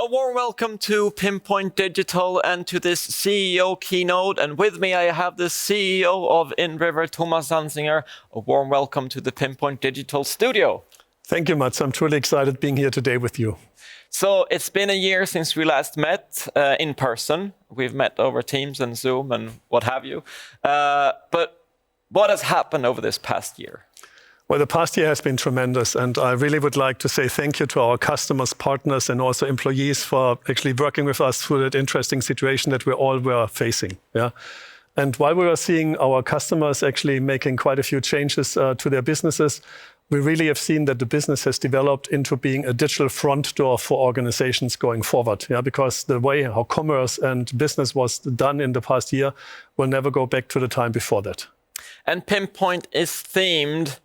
A warm welcome to PIMpoint Digital and to this CEO keynote. And with me, I have the CEO of inRiver, Thomas Zanzinger. A warm welcome to the PIMpoint Digital studio. Thank you, Mats. I'm truly excited being here today with you. So it's been a year since we last met in person. We've met over Teams and Zoom and what have you. But what has happened over this past year? Well, the past year has been tremendous, and I really would like to say thank you to our customers, partners, and also employees for actually working with us through that interesting situation that we all were facing. Yeah. And while we were seeing our customers actually making quite a few changes to their businesses, we really have seen that the business has developed into being a digital front door for organizations going forward. Yeah, because the way how commerce and business was done in the past year will never go back to the time before that. And PIMpoint is themed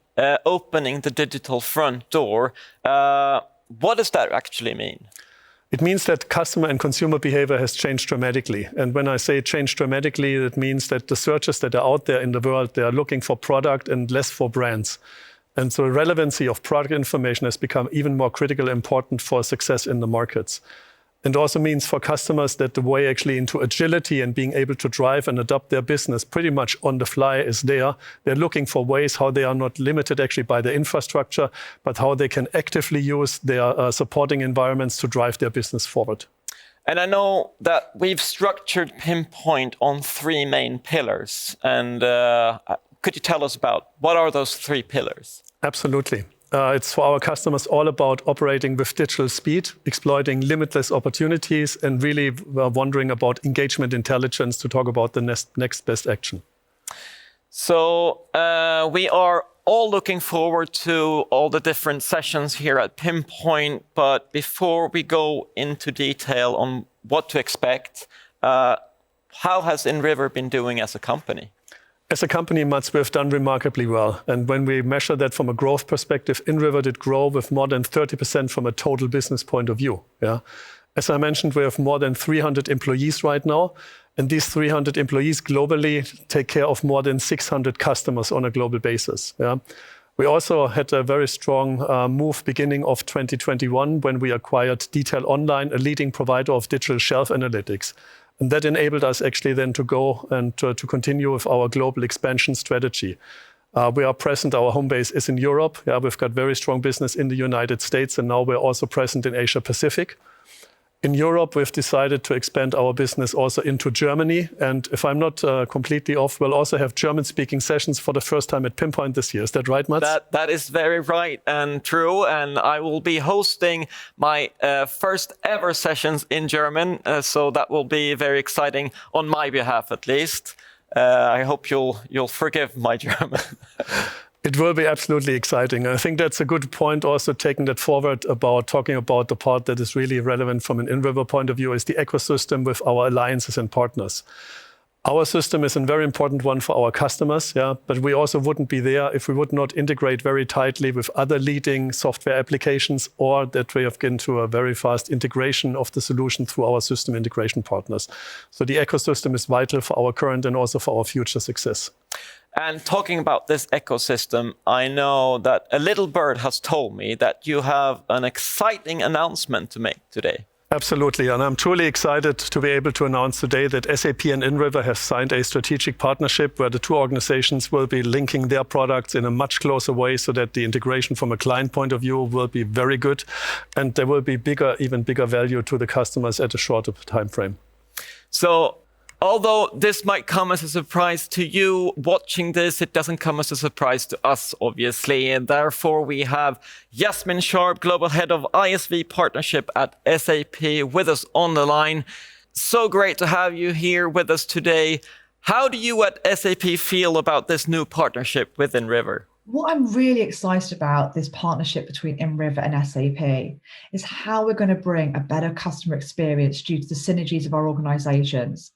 opening the digital front door. What does that actually mean? It means that customer and consumer behavior has changed dramatically. And when I say changed dramatically, it means that the searches that are out there in the world, they are looking for product and less for brands. And so the relevancy of product information has become even more critical and important for success in the markets. And also means for customers that the way actually into agility and being able to drive and adopt their business pretty much on the fly is there. They're looking for ways how they are not limited actually by the infrastructure, but how they can actively use their supporting environments to drive their business forward. And I know that we've structured PIMpoint on three main pillars. And could you tell us about what are those three pillars? Absolutely. It's for our customers all about operating with digital speed, exploiting limitless opportunities, and really wondering about engagement intelligence to talk about the next best action. So we are all looking forward to all the different sessions here at PIMpoint. But before we go into detail on what to expect, how has inRiver been doing as a company? As a company, Mats, we have done remarkably well. And when we measure that from a growth perspective, inRiver did grow with more than 30% from a total business point of view. Yeah. As I mentioned, we have more than 300 employees right now. And these 300 employees globally take care of more than 600 customers on a global basis. Yeah. We also had a very strong move beginning of 2021 when we acquired Detail Online, a leading provider of digital shelf analytics. And that enabled us actually then to go and to continue with our global expansion strategy. We are present, our home base is in Europe. Yeah, we've got very strong business in the United States, and now we're also present in Asia Pacific. In Europe, we've decided to expand our business also into Germany. And if I'm not completely off, we'll also have German-speaking sessions for the first time at PIMpoint this year. Is that right, Mats? That is very right and true. And I will be hosting my first ever sessions in German. So that will be very exciting on my behalf, at least. I hope you'll forgive my German. It will be absolutely exciting. I think that's a good point also taking that forward about talking about the part that is really relevant from an inRiver point of view is the ecosystem with our alliances and partners. Our system is a very important one for our customers, yeah, but we also wouldn't be there if we would not integrate very tightly with other leading software applications or that we have get into a very fast integration of the solution through our system integration partners. So the ecosystem is vital for our current and also for our future success. And talking about this ecosystem, I know that a little bird has told me that you have an exciting announcement to make today. Absolutely, and I'm truly excited to be able to announce today that SAP and inRiver have signed a strategic partnership where the two organizations will be linking their products in a much closer way so that the integration from a client point of view will be very good and there will be even bigger value to the customers at a shorter time frame. So, although this might come as a surprise to you watching this, it doesn't come as a surprise to us, obviously. And therefore, we have Yasmin Sharp, Global Head of ISV Partnership at SAP, with us on the line. So great to have you here with us today. How do you at SAP feel about this new partnership with inRiver? What I'm really excited about this partnership between inRiver and SAP is how we're going to bring a better customer experience due to the synergies of our organizations.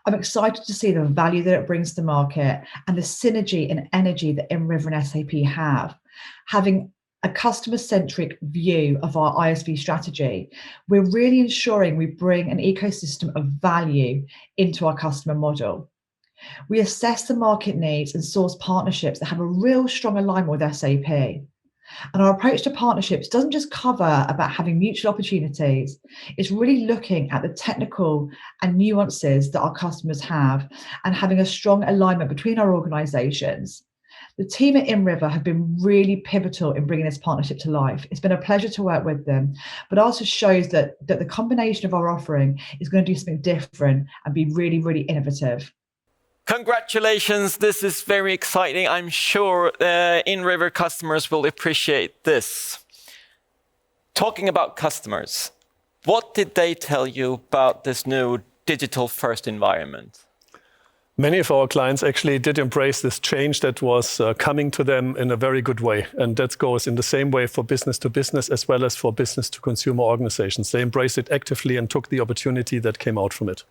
I'm excited to see the value that it brings to market and the synergy and energy that inRiver and SAP have. Having a customer-centric view of our ISV strategy, we're really ensuring we bring an ecosystem of value into our customer model. We assess the market needs and source partnerships that have a real strong alignment with SAP. And our approach to partnerships doesn't just cover about having mutual opportunities. It's really looking at the technical and nuances that our customers have and having a strong alignment between our organizations. The team at inRiver have been really pivotal in bringing this partnership to life. It's been a pleasure to work with them, but also shows that the combination of our offering is going to do something different and be really, really innovative. Congratulations, this is very exciting. I'm sure inRiver customers will appreciate this. Talking about customers, what did they tell you about this new digital-first environment? Many of our clients actually did embrace this change that was coming to them in a very good way. And that goes in the same way for business to business as well as for business to consumer organizations. They embraced it actively and took the opportunity that came out from it.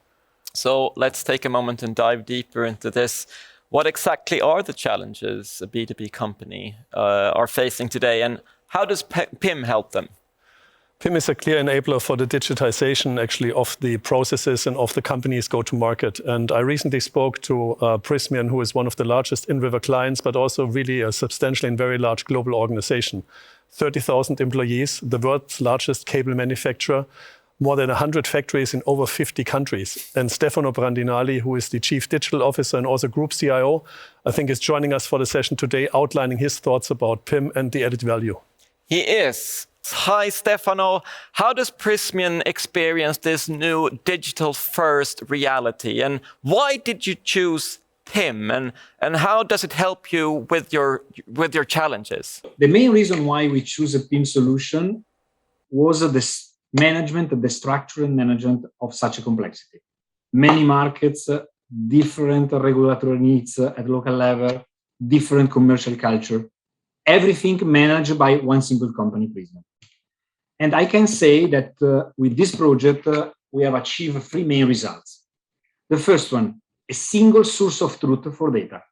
So let's take a moment and dive deeper into this. What exactly are the challenges a B2B company are facing today, and how does PIM help them? PIM is a clear enabler for the digitization actually of the processes and of the company's go-to-market. And I recently spoke to Prysmian, who is one of the largest inRiver clients, but also really a substantial and very large global organization. 30,000 employees, the world's largest cable manufacturer, more than 100 factories in over 50 countries. And Stefano Brandinali, who is the Chief Digital Officer and also Group CIO, I think is joining us for the session today, outlining his thoughts about PIM and the added value. He is. Hi, Stefano. How does Prysmian experience this new digital-first reality? And why did you choose PIM? And how does it help you with your challenges? The main reason why we choose a PIM solution was the management, the structure and management of such a complexity. Many markets, different regulatory needs at local level, different commercial culture, everything managed by one single company, Prysmian. And I can say that with this project, we have achieved three main results. The first one, a single source of truth for data.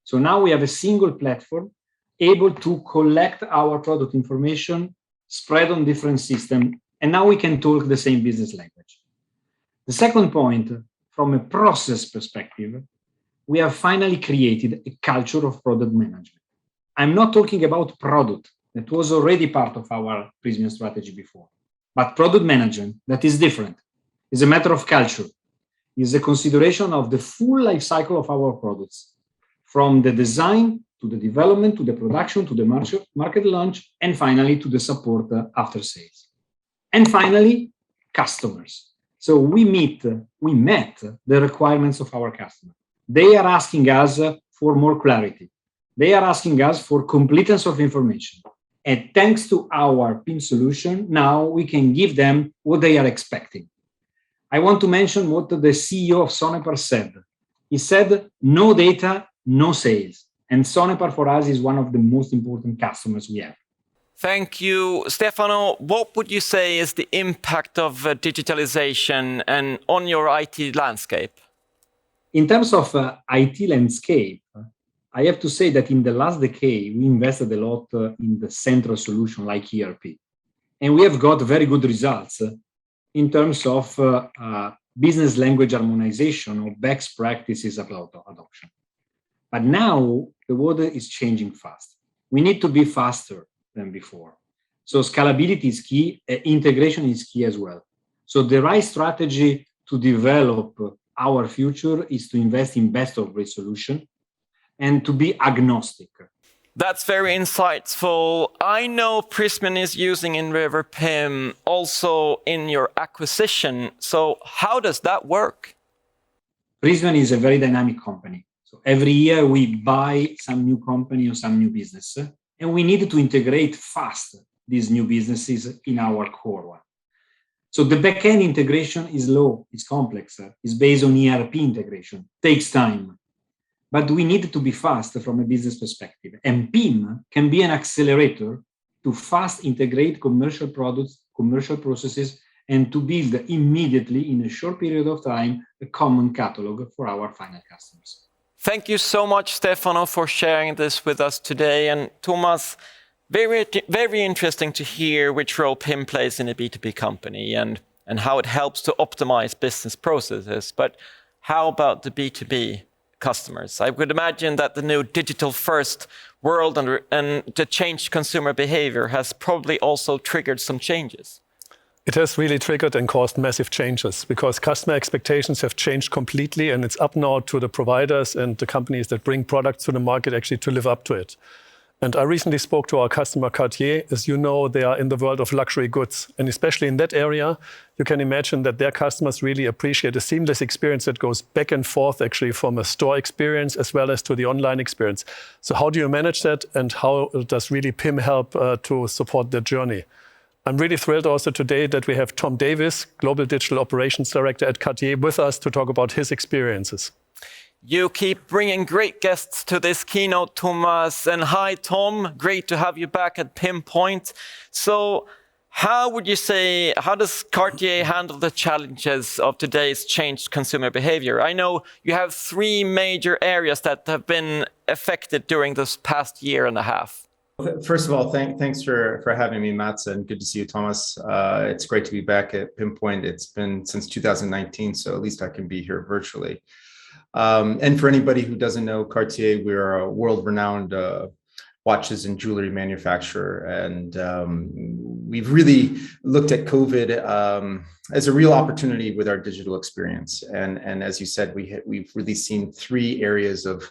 So now we have a single platform able to collect our product information, spread on different systems, and now we can talk the same business language. The second point, from a process perspective, we have finally created a culture of product management. I'm not talking about product. That was already part of our Prysmian strategy before. But product management, that is different. It's a matter of culture. It's a consideration of the full life cycle of our products, from the design to the development, to the production, to the market launch, and finally to the support after sales. And finally, customers. So we met the requirements of our customers. They are asking us for more clarity. They are asking us for completeness of information. And thanks to our PIM solution, now we can give them what they are expecting. I want to mention what the CEO of Sonepar said. He said, no data, no sales. And Sonepar for us is one of the most important customers we have. Thank you, Stefano. What would you say is the impact of digitalization and on your IT landscape? In terms of IT landscape, I have to say that in the last decade, we invested a lot in the central solution like ERP. And we have got very good results in terms of business language harmonization or best practices about adoption. But now the world is changing fast. We need to be faster than before. So scalability is key, integration is key as well. So the right strategy to develop our future is to invest in best of breed solution and to be agnostic. That's very insightful. I know Prysmian is using inRiver PIM also in your acquisition. So how does that work? Prysmian is a very dynamic company. So every year we buy some new company or some new business, and we need to integrate fast these new businesses in our core one. So the backend integration is low, it's complex, it's based on ERP integration, takes time. But we need to be fast from a business perspective. And PIM can be an accelerator to fast integrate commercial products, commercial processes, and to build immediately in a short period of time a common catalog for our final customers. Thank you so much, Stefano, for sharing this with us today. And Thomas, very interesting to hear which role PIM plays in a B2B company and how it helps to optimize business processes. But how about the B2B customers? I would imagine that the new digital-first world and the changed consumer behavior has probably also triggered some changes. It has really triggered and caused massive changes because customer expectations have changed completely, and it's up now to the providers and the companies that bring products to the market actually to live up to it. And I recently spoke to our customer Cartier. As you know, they are in the world of luxury goods. And especially in that area, you can imagine that their customers really appreciate a seamless experience that goes back and forth actually from a store experience as well as to the online experience. So how do you manage that, and how does really PIM help to support that journey? I'm really thrilled also today that we have Tom Davis, Global Digital Operations Director at Cartier, with us to talk about his experiences. You keep bringing great guests to this keynote, Thomas. And hi, Tom. Great to have you back at PIMpoint. So how does Cartier handle the challenges of today's changed consumer behavior? I know you have 3 major areas that have been affected during this past year and a half. First of all, thanks for having me, Mats, and good to see you, Thomas. It's great to be back at PIMpoint. It's been since 2019, so at least I can be here virtually. And for anybody who doesn't know Cartier, we're a world-renowned watches and jewelry manufacturer, and we've really looked at COVID as a real opportunity with our digital experience. And as you said, we've really seen 3 areas of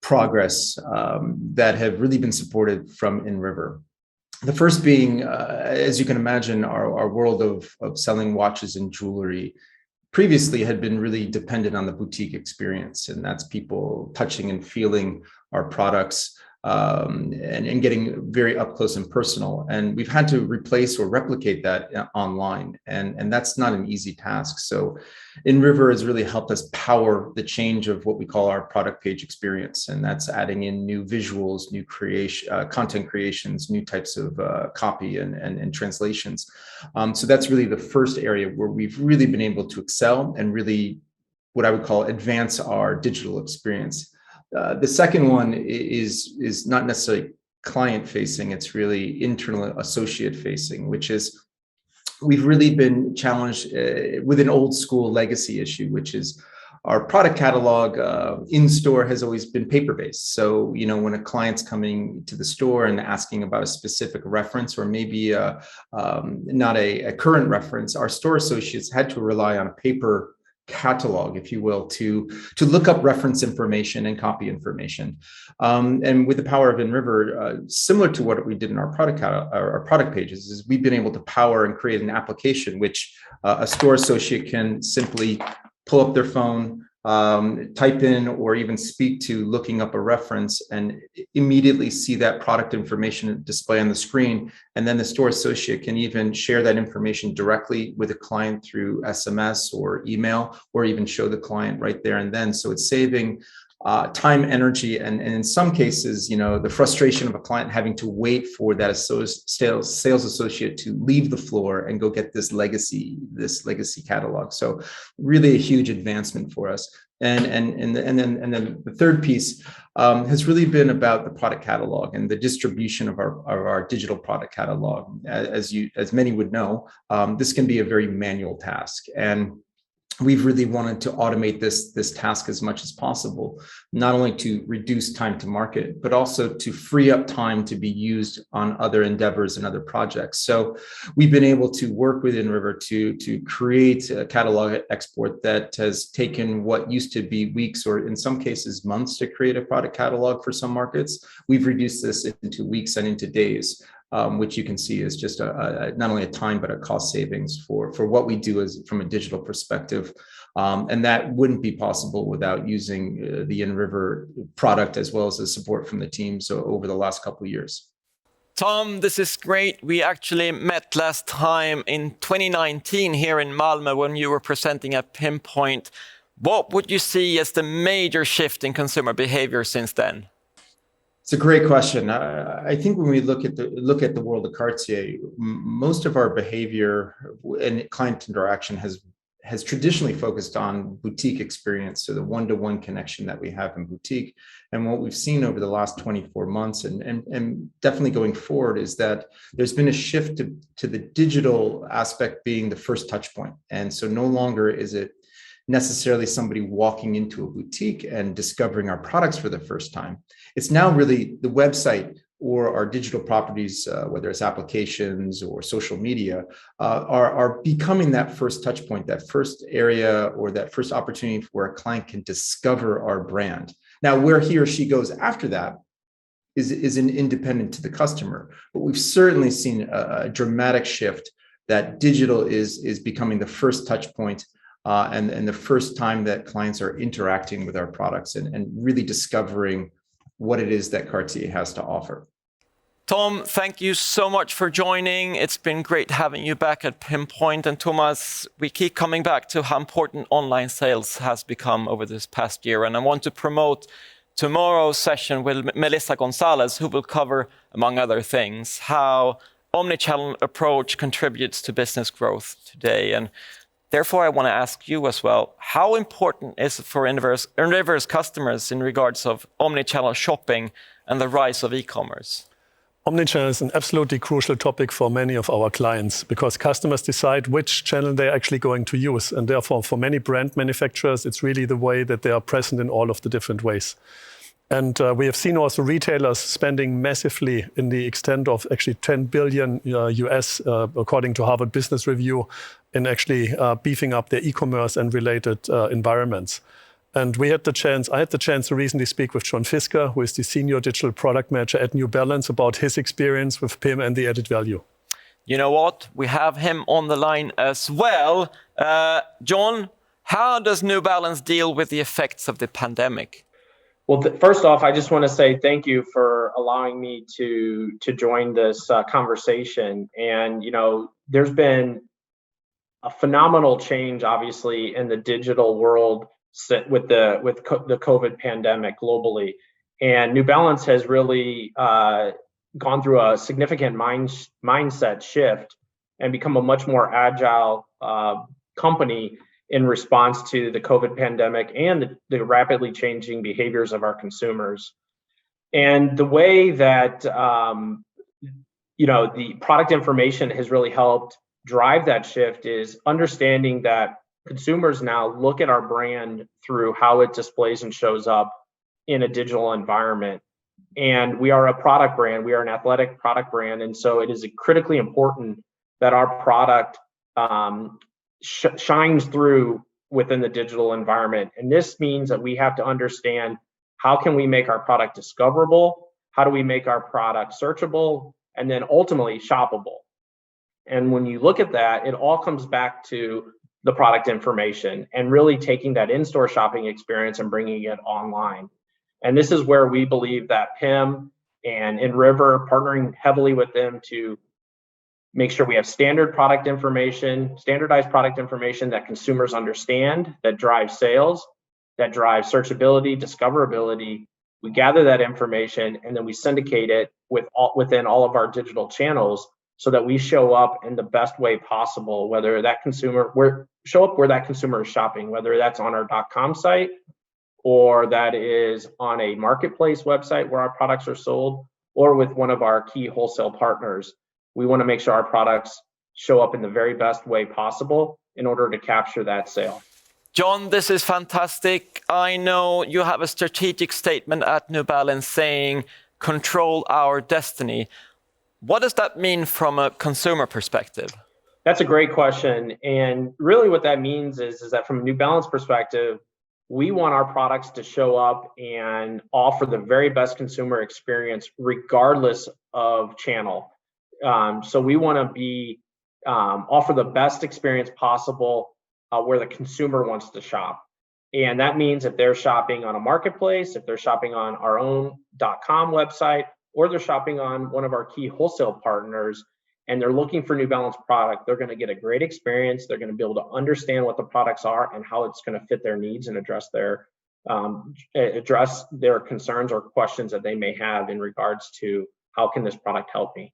progress that have really been supported from inRiver. The first being, as you can imagine, our world of selling watches and jewelry previously had been really dependent on the boutique experience, and that's people touching and feeling our products and getting very up close and personal. And we've had to replace or replicate that online, and that's not an easy task. So inRiver has really helped us power the change of what we call our product page experience, and that's adding in new visuals, new content creations, new types of copy and translations. So that's really the first area where we've really been able to excel and really what I would call advance our digital experience. The second one is not necessarily client facing, it's really internal associate facing, which is we've really been challenged with an old school legacy issue, which is our product catalog in store has always been paper based. So, you know, when a client's coming to the store and asking about a specific reference or maybe not a current reference, our store associates had to rely on a paper catalog, if you will, to look up reference information and copy information. And with the power of inRiver, similar to what we did in our product pages, is we've been able to power and create an application which a store associate can simply pull up their phone, type in or even speak to looking up a reference and immediately see that product information display on the screen. And then the store associate can even share that information directly with a client through SMS or email, or even show the client right there and then. So it's saving time, energy, and in some cases, you know, the frustration of a client having to wait for that sales associate to leave the floor and go get this legacy catalog. So really a huge advancement for us. And then the third piece has really been about the product catalog and the distribution of our digital product catalog. As many would know, this can be a very manual task, and we've really wanted to automate this task as much as possible, not only to reduce time to market, but also to free up time to be used on other endeavors and other projects. So we've been able to work with inRiver to create a catalog export that has taken what used to be weeks or in some cases months to create a product catalog for some markets. We've reduced this into weeks and into days. Which you can see is just not only a time, but a cost savings for what we do as from a digital perspective. And that wouldn't be possible without using the inRiver product as well as the support from the teams over the last couple of years. Tom, this is great. We actually met last time in 2019 here in Malmö when you were presenting at PIMpoint. What would you see as the major shift in consumer behavior since then? It's a great question. I think when we look at the world of Cartier, most of our behavior and client interaction has traditionally focused on boutique experience, so the one-to-one connection that we have in boutique. And what we've seen over the last 24 months and definitely going forward is that there's been a shift to the digital aspect being the first touch point. And so no longer is it necessarily somebody walking into a boutique and discovering our products for the first time. It's now really the website or our digital properties, whether it's applications or social media, are becoming that first touch point, that first area or that first opportunity where a client can discover our brand. Now, where he or she goes after that is an independent to the customer, but we've certainly seen a dramatic shift that digital is becoming the first touch point and the first time that clients are interacting with our products and really discovering what it is that Cartier has to offer. Tom, thank you so much for joining. It's been great having you back at PIMpoint. And Thomas, we keep coming back to how important online sales has become over this past year. And I want to promote tomorrow's session with Melissa Gonzalez, who will cover, among other things, how omnichannel approach contributes to business growth today. And therefore, I want to ask you as well, how important is it for inRiver's customers in regards of omnichannel shopping and the rise of e-commerce? Omnichannel is an absolutely crucial topic for many of our clients because customers decide which channel they're actually going to use. And therefore, for many brand manufacturers, it's really the way that they are present in all of the different ways. And we have seen also retailers spending massively in the extent of actually 10 billion US, according to Harvard Business Review, in actually beefing up their e-commerce and related environments. And I had the chance to recently speak with John Fisker, who is the Senior Digital Product Manager at New Balance, about his experience with PIM and the added value. You know what? We have him on the line as well. John, how does New Balance deal with the effects of the pandemic? Well, first off, I just want to say thank you for allowing me to join this conversation. And, you know, there's been a phenomenal change, obviously, in the digital world with the COVID pandemic globally. And New Balance has really gone through a significant mindset shift and become a much more agile company in response to the COVID pandemic and the rapidly changing behaviors of our consumers. And the way that you know, the product information has really helped drive that shift is understanding that consumers now look at our brand through how it displays and shows up in a digital environment. And we are a product brand, we are an athletic product brand. And so it is critically important that our product shines through within the digital environment. And this means that we have to understand how can we make our product discoverable, how do we make our product searchable, and then ultimately shoppable. And when you look at that, it all comes back to the product information and really taking that in-store shopping experience and bringing it online. And this is where we believe that PIM and inRiver, partnering heavily with them to make sure we have standardized product information that consumers understand, that drives sales, that drives searchability, discoverability. We gather that information and then we syndicate it within all of our digital channels so that we show up in the best way possible, whether that show up where that consumer is shopping, whether that's on our .com site or that is on a marketplace website where our products are sold, or with one of our key wholesale partners. We want to make sure our products show up in the very best way possible in order to capture that sale. John, this is fantastic. I know you have a strategic statement at New Balance saying, control our destiny. What does that mean from a consumer perspective? That's a great question. And really what that means is that from a New Balance perspective, we want our products to show up and offer the very best consumer experience regardless of channel. So we want to offer the best experience possible where the consumer wants to shop. And that means if they're shopping on a marketplace, if they're shopping on our own .com website, or they're shopping on one of our key wholesale partners and they're looking for New Balance product, they're going to get a great experience. They're going to be able to understand what the products are and how it's going to fit their needs and address their concerns or questions that they may have in regards to how can this product help me.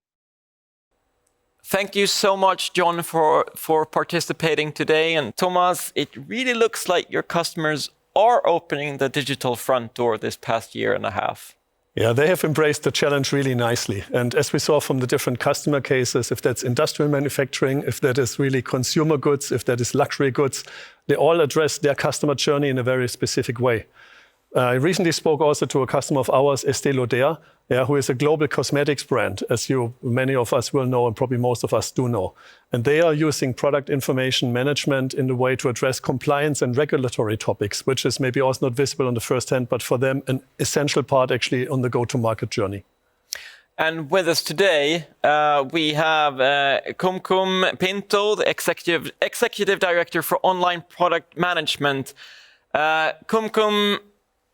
Thank you so much, John, for participating today. And Thomas, it really looks like your customers are opening the digital front door this past year and a half. Yeah, they have embraced the challenge really nicely. And as we saw from the different customer cases, if that's industrial manufacturing, if that is really consumer goods, if that is luxury goods, they all address their customer journey in a very specific way. I recently spoke also to a customer of ours, Esteé Lauder, who is a global cosmetics brand, as many of us will know, and probably most of us do know. And they are using product information management in a way to address compliance and regulatory topics, which is maybe also not visible on the first hand, but for them, an essential part actually on the go-to-market journey. And with us today, we have Kumkum Pinto, the Executive Director for Online Product Management. Kumkum,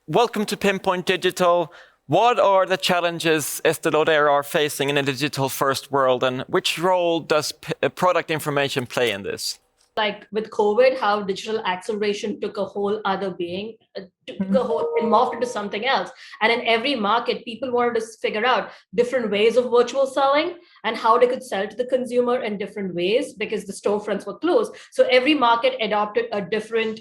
welcome to PIMpoint Digital. What are the challenges Esteé Lauder are facing in a digital-first world, and which role does product information play in this? Like with COVID, how digital acceleration took a whole other being, and morphed into something else. And in every market, people wanted to figure out different ways of virtual selling and how they could sell to the consumer in different ways because the storefronts were closed. So every market adopted a different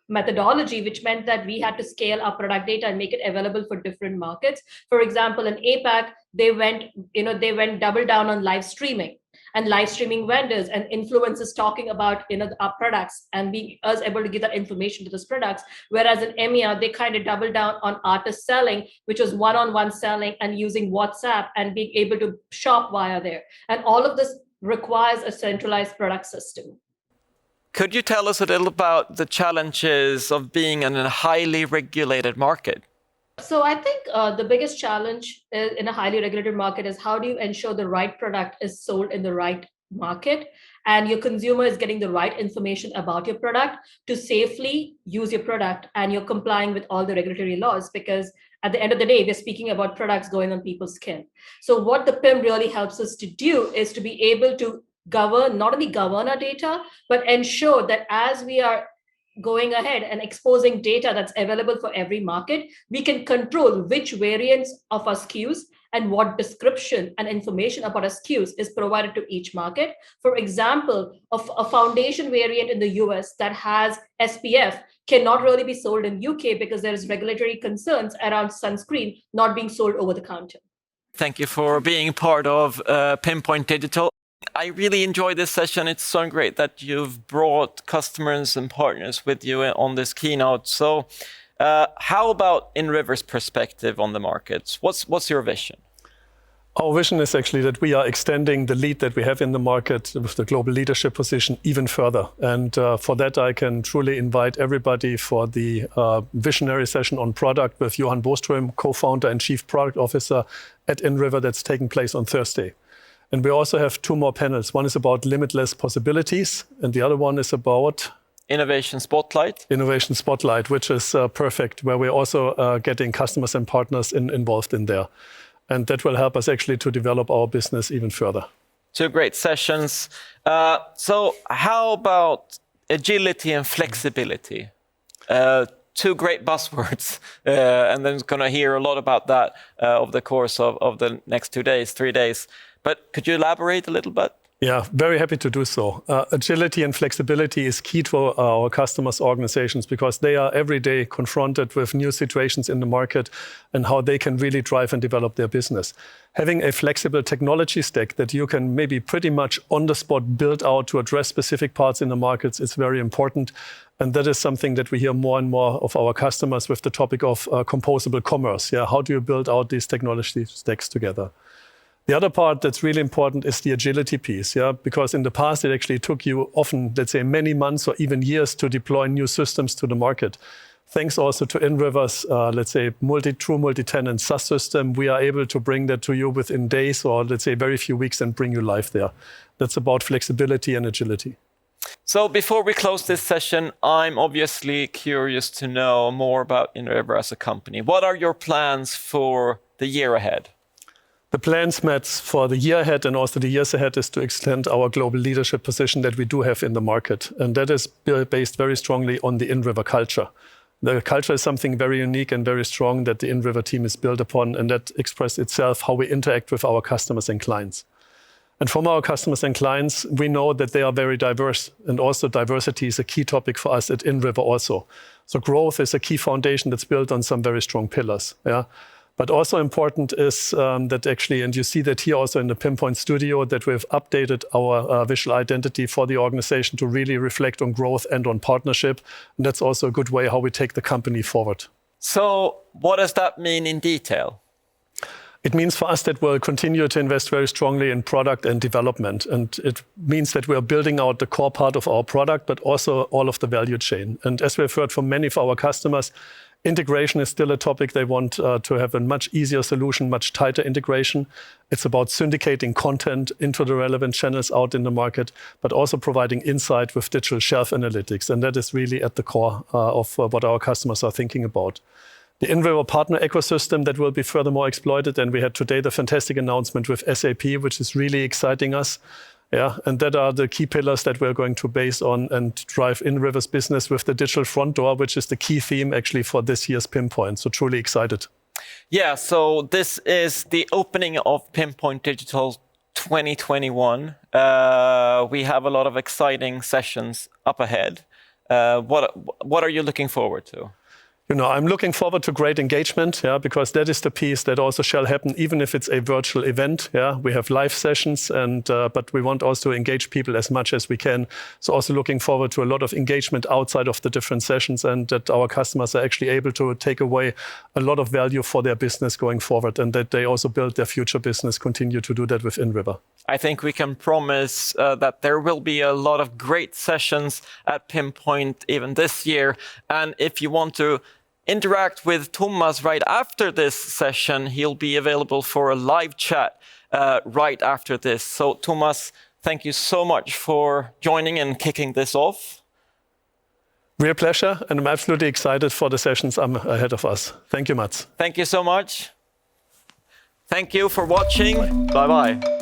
methodology, which meant that we had to scale our product data and make it available for different markets. For example, in APAC, they went double down on live streaming and live streaming vendors and influencers talking about our products and being us able to give that information to those products. Whereas in EMEA, they kind of doubled down on artist selling, which was one-on-one selling and using WhatsApp and being able to shop via there. And all of this requires a centralized product system. Could you tell us a little about the challenges of being in a highly regulated market? So I think the biggest challenge in a highly regulated market is how do you ensure the right product is sold in the right market and your consumer is getting the right information about your product to safely use your product and you're complying with all the regulatory laws, because at the end of the day, we're speaking about products going on people's skin. So what the PIM really helps us to do is to be able to not only govern our data, but ensure that as we are going ahead and exposing data that's available for every market, we can control which variants of our SKUs and what description and information about our SKUs is provided to each market. For example, a foundation variant in the US that has SPF cannot really be sold in UK because there is regulatory concerns around sunscreen not being sold over the counter. Thank you for being part of PIMpoint Digital. I really enjoyed this session. It's so great that you've brought customers and partners with you on this keynote. So how about inRiver's perspective on the markets? What's your vision? Our vision is actually that we are extending the lead that we have in the market with the global leadership position even further. And for that, I can truly invite everybody for the visionary session on product with Johan Boström, co-founder and chief product officer at inRiver, that's taking place on Thursday. And we also have two more panels. One is about limitless possibilities, and the other one is about Innovation Spotlight. Innovation Spotlight, which is perfect, where we're also getting customers and partners involved in there. And that will help us actually to develop our business even further. Two great sessions. So how about agility and flexibility? Two great buzzwords, and then going to hear a lot about that over the course of the next 2 days, 3 days. But could you elaborate a little bit? Yeah, very happy to do so. Agility and flexibility is key to our customers' organizations because they are every day confronted with new situations in the market and how they can really drive and develop their business. Having a flexible technology stack that you can maybe pretty much on the spot build out to address specific parts in the markets is very important. And that is something that we hear more and more of our customers with the topic of composable commerce. Yeah, how do you build out these technology stacks together? The other part that's really important is the agility piece, because in the past, it actually took you often, let's say, many months or even years to deploy new systems to the market. Thanks also to inRiver's, let's say, true multi-tenant SaaS system, we are able to bring that to you within days or, let's say, very few weeks and bring you live there. That's about flexibility and agility. So before we close this session, I'm obviously curious to know more about inRiver as a company. What are your plans for the year ahead? The plans, Matt, for the year ahead and also the years ahead is to extend our global leadership position that we do have in the market. And that is based very strongly on the inRiver culture. The culture is something very unique and very strong that the inRiver team is built upon, and that expresses itself how we interact with our customers and clients. And from our customers and clients, we know that they are very diverse, and also diversity is a key topic for us at inRiver also. So growth is a key foundation that's built on some very strong pillars. But also important is that actually, and you see that here also in the PIMpoint studio, that we've updated our visual identity for the organization to really reflect on growth and on partnership. And that's also a good way how we take the company forward. So what does that mean in detail? It means for us that we'll continue to invest very strongly in product and development. And it means that we are building out the core part of our product, but also all of the value chain. And as we've heard from many of our customers, integration is still a topic. They want to have a much easier solution, much tighter integration. It's about syndicating content into the relevant channels out in the market, but also providing insight with digital shelf analytics. And that is really at the core of what our customers are thinking about. The inRiver partner ecosystem that will be furthermore exploited. And we had today the fantastic announcement with SAP, which is really exciting us. Yeah, and that are the key pillars that we're going to base on and drive inRiver's business with the digital front door, which is the key theme actually for this year's PIMpoint. So truly excited. Yeah, so this is the opening of PIMpoint Digital 2021. We have a lot of exciting sessions up ahead. What are you looking forward to? You know, I'm looking forward to great engagement, because that is the piece that also shall happen, even if it's a virtual event. We have live sessions, but we want also to engage people as much as we can. So also looking forward to a lot of engagement outside of the different sessions, and that our customers are actually able to take away a lot of value for their business going forward, and that they also build their future business, continue to do that with inRiver. I think we can promise that there will be a lot of great sessions at PIMpoint even this year. And if you want to interact with Thomas right after this session, he'll be available for a live chat right after this. So Thomas, thank you so much for joining and kicking this off. Real pleasure, and I'm absolutely excited for the sessions ahead of us. Thank you, Mats. Thank you so much. Thank you for watching. Bye-bye.